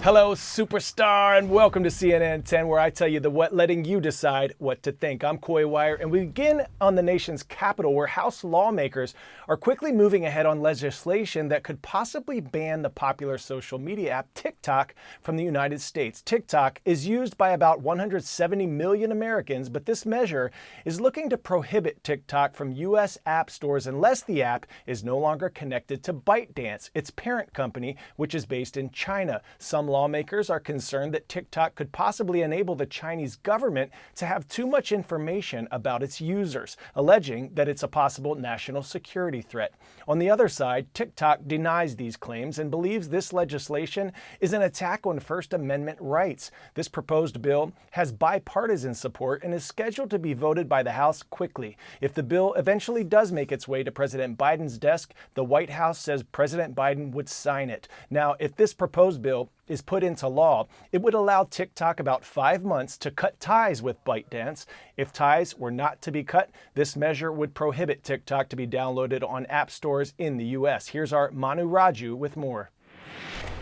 Hello, superstar, and welcome to CNN 10, where I tell you the what, letting you decide what to think. I'm Coy Wire, and we begin on the nation's capital, where House lawmakers are quickly moving ahead on legislation that could possibly ban the popular social media app TikTok from the United States. TikTok is used by about 170 million Americans, but this measure is looking to prohibit TikTok from U.S. app stores unless the app is no longer connected to ByteDance, its parent company, which is based in China. Some lawmakers are concerned that TikTok could possibly enable the Chinese government to have too much information about its users, alleging that it's a possible national security threat. On the other side, TikTok denies these claims and believes this legislation is an attack on First Amendment rights. This proposed bill has bipartisan support and is scheduled to be voted by the House quickly. If the bill eventually does make its way to President Biden's desk, the White House says President Biden would sign it. Now, if this proposed bill is put into law, it would allow TikTok about 5 months to cut ties with ByteDance. If ties were not to be cut, this measure would prohibit TikTok to be downloaded on app stores in the U.S. Here's our Manu Raju with more.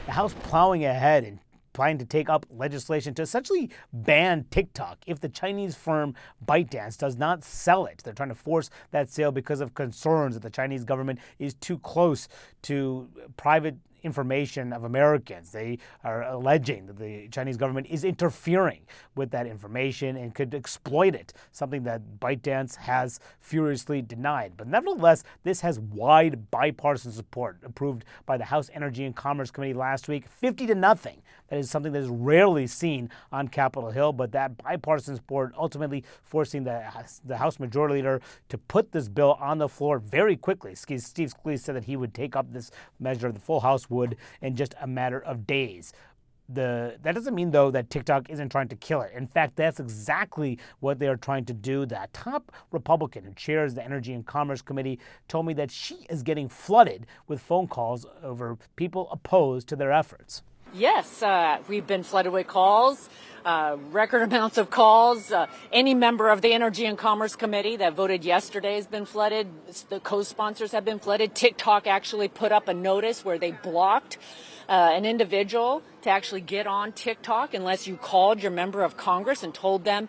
The House plowing ahead and trying to take up legislation to essentially ban TikTok if the Chinese firm ByteDance does not sell it. They're trying to force that sale because of concerns that the Chinese government is too close to private information of Americans. They are alleging that the Chinese government is interfering with that information and could exploit it, something that ByteDance has furiously denied. But nevertheless, this has wide bipartisan support, approved by the House Energy and Commerce Committee last week, 50-0. That is something that is rarely seen on Capitol Hill, but that bipartisan support ultimately forcing the House Majority Leader to put this bill on the floor very quickly. Steve Scalise said that he would take up this measure, the full House would, in just a matter of days. That doesn't mean, though, that TikTok isn't trying to kill it. In fact, that's exactly what they are trying to do. The top Republican who chairs the Energy and Commerce Committee told me that she is getting flooded with phone calls over people opposed to their efforts. Yes, we've been flooded with calls, record amounts of calls. Any member of the Energy and Commerce Committee that voted yesterday has been flooded. The co-sponsors have been flooded. TikTok actually put up a notice where they blocked an individual to actually get on TikTok unless you called your member of Congress and told them,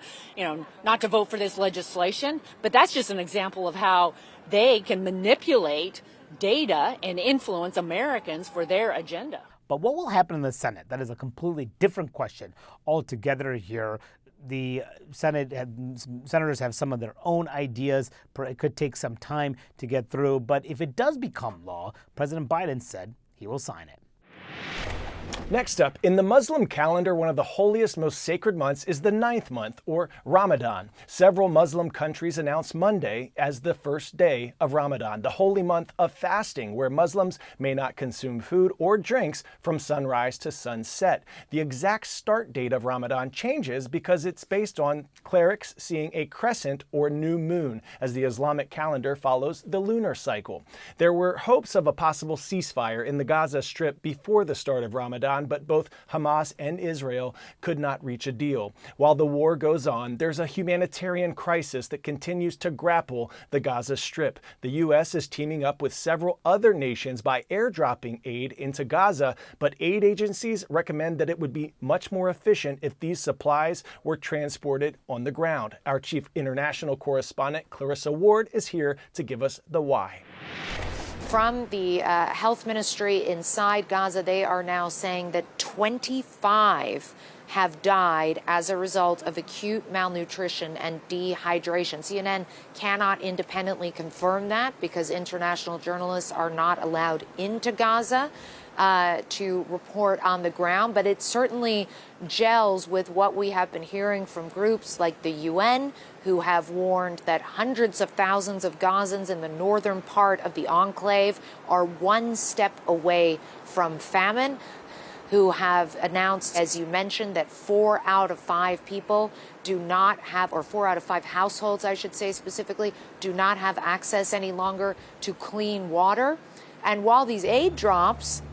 not to vote for this legislation. But that's just an example of how they can manipulate data and influence Americans for their agenda. But what will happen in the Senate? That is a completely different question altogether here. The senators have some of their own ideas. It could take some time to get through. But if it does become law, President Biden said he will sign it. Next up, in the Muslim calendar, one of the holiest, most sacred months is the 9th month, or Ramadan. Several Muslim countries announced Monday as the first day of Ramadan, the holy month of fasting, where Muslims may not consume food or drinks from sunrise to sunset. The exact start date of Ramadan changes because it's based on clerics seeing a crescent or new moon, as the Islamic calendar follows the lunar cycle. There were hopes of a possible ceasefire in the Gaza Strip before the start of Ramadan, but both Hamas and Israel could not reach a deal. While the war goes on, there's a humanitarian crisis that continues to grapple the Gaza Strip. The U.S. is teaming up with several other nations by airdropping aid into Gaza, but aid agencies recommend that it would be much more efficient if these supplies were transported on the ground. Our chief international correspondent, Clarissa Ward, is here to give us the why. From the health ministry inside Gaza, they are now saying that 25 have died as a result of acute malnutrition and dehydration. CNN cannot independently confirm that because international journalists are not allowed into Gaza to report on the ground, but it certainly gels with what we have been hearing from groups like the UN, who have warned that hundreds of thousands of Gazans in the northern part of the enclave are one step away from famine, who have announced, as you mentioned, that 4 out of 5 people do not have, or 4 out of 5 households, I should say specifically, do not have access any longer to clean water. And while these aid drops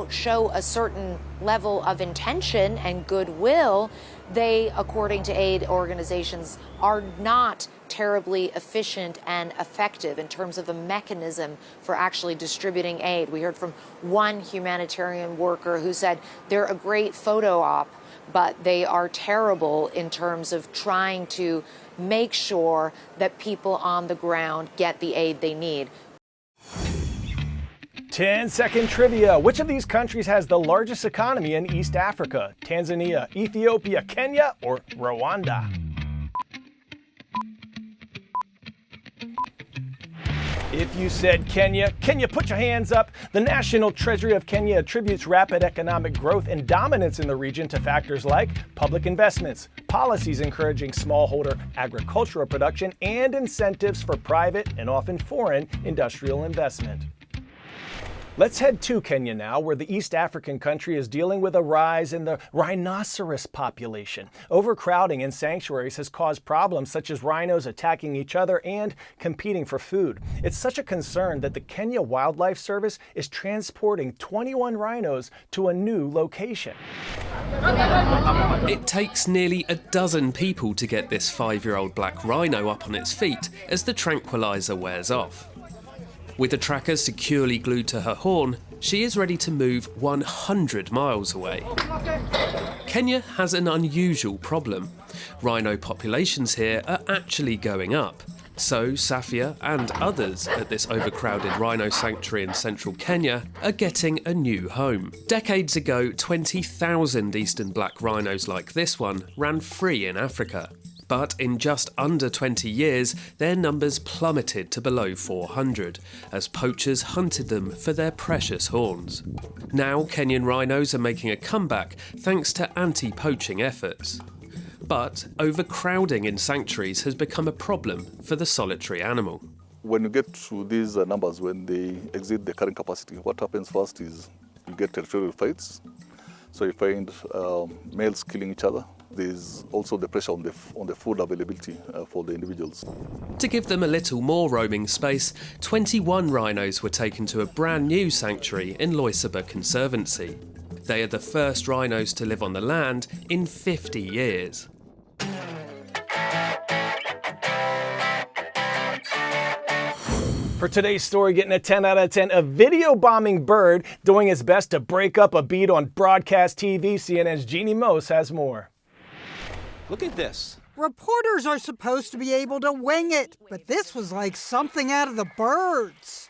show a certain level of intention and goodwill, they, according to aid organizations, are not terribly efficient and effective in terms of the mechanism for actually distributing aid. We heard from one humanitarian worker who said they're a great photo op, but they are terrible in terms of trying to make sure that people on the ground get the aid they need. 10-second trivia. Which of these countries has the largest economy in East Africa? Tanzania, Ethiopia, Kenya, or Rwanda? If you said Kenya, put your hands up. The National Treasury of Kenya attributes rapid economic growth and dominance in the region to factors like public investments, policies encouraging smallholder agricultural production, and incentives for private and often foreign industrial investment. Let's head to Kenya now, where the East African country is dealing with a rise in the rhinoceros population. Overcrowding in sanctuaries has caused problems such as rhinos attacking each other and competing for food. It's such a concern that the Kenya Wildlife Service is transporting 21 rhinos to a new location. It takes nearly a dozen people to get this 5-year-old black rhino up on its feet as the tranquilizer wears off. With the tracker securely glued to her horn, she is ready to move 100 miles away. Kenya has an unusual problem. Rhino populations here are actually going up. So Safia and others at this overcrowded rhino sanctuary in central Kenya are getting a new home. Decades ago, 20,000 eastern black rhinos like this one ran free in Africa. But in just under 20 years, their numbers plummeted to below 400, as poachers hunted them for their precious horns. Now Kenyan rhinos are making a comeback thanks to anti-poaching efforts. But overcrowding in sanctuaries has become a problem for the solitary animal. When you get to these numbers, when they exceed the current capacity, what happens first is you get territorial fights. So you find males killing each other. There's also the pressure on the food availability for the individuals. To give them a little more roaming space, 21 rhinos were taken to a brand new sanctuary in Loisaba Conservancy. They are the first rhinos to live on the land in 50 years. For today's story, getting a 10 out of 10, a video bombing bird doing its best to break up a beat on broadcast TV. CNN's Jeannie Mose has more. Look at this. Reporters are supposed to be able to wing it, but this was like something out of the birds.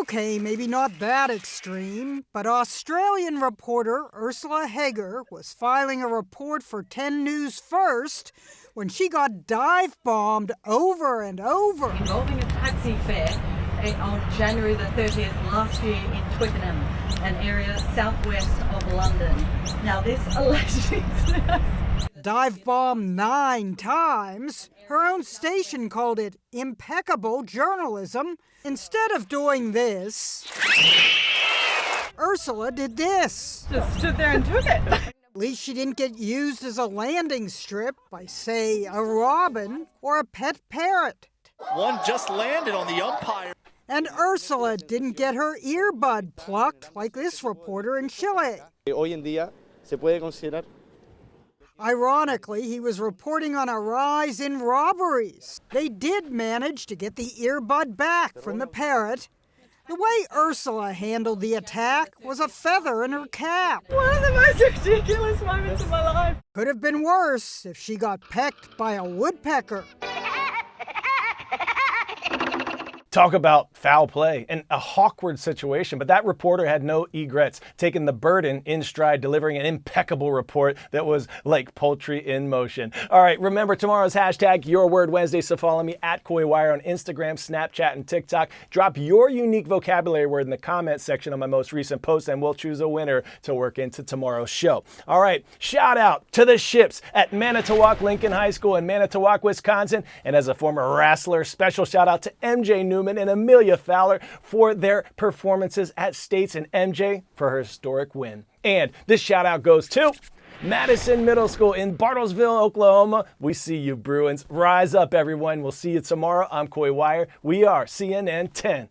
Okay, maybe not that extreme, but Australian reporter Ursula Hager was filing a report for 10 News First when she got dive-bombed over and over. Involving a taxi fare on January the 30th last year in Twickenham, an area southwest of London. Now this allegedly Dive-bombed 9 times. Her own station called it impeccable journalism. Instead of doing this, Ursula did this. just stood there and took it. At least she didn't get used as a landing strip by, say, a robin or a pet parrot. One just landed on the umpire. And Ursula didn't get her earbud plucked like this reporter in Chile. Hoy en día se puede considerar. Ironically, he was reporting on a rise in robberies. They did manage to get the earbud back from the parrot. The way Ursula handled the attack was a feather in her cap. One of the most ridiculous moments of my life. Could have been worse if she got pecked by a woodpecker. Talk about foul play and a awkward situation, but that reporter had no egrets, taking the burden in stride, delivering an impeccable report that was like poultry in motion. All right, remember tomorrow's hashtag Your Word Wednesday, so follow me at KoiWire on Instagram, Snapchat, and TikTok. Drop your unique vocabulary word in the comment section on my most recent post, and we'll choose a winner to work into tomorrow's show. All right, shout out to the ships at Manitowoc Lincoln High School in Manitowoc, Wisconsin, and as a former wrestler, special shout out to MJ Newman and Amelia Fowler for their performances at States and MJ for her historic win. And this shout out goes to Madison Middle School in Bartlesville, Oklahoma. We see you, Bruins. Rise up, everyone. We'll see you tomorrow. I'm Coy Wire. We are CNN 10.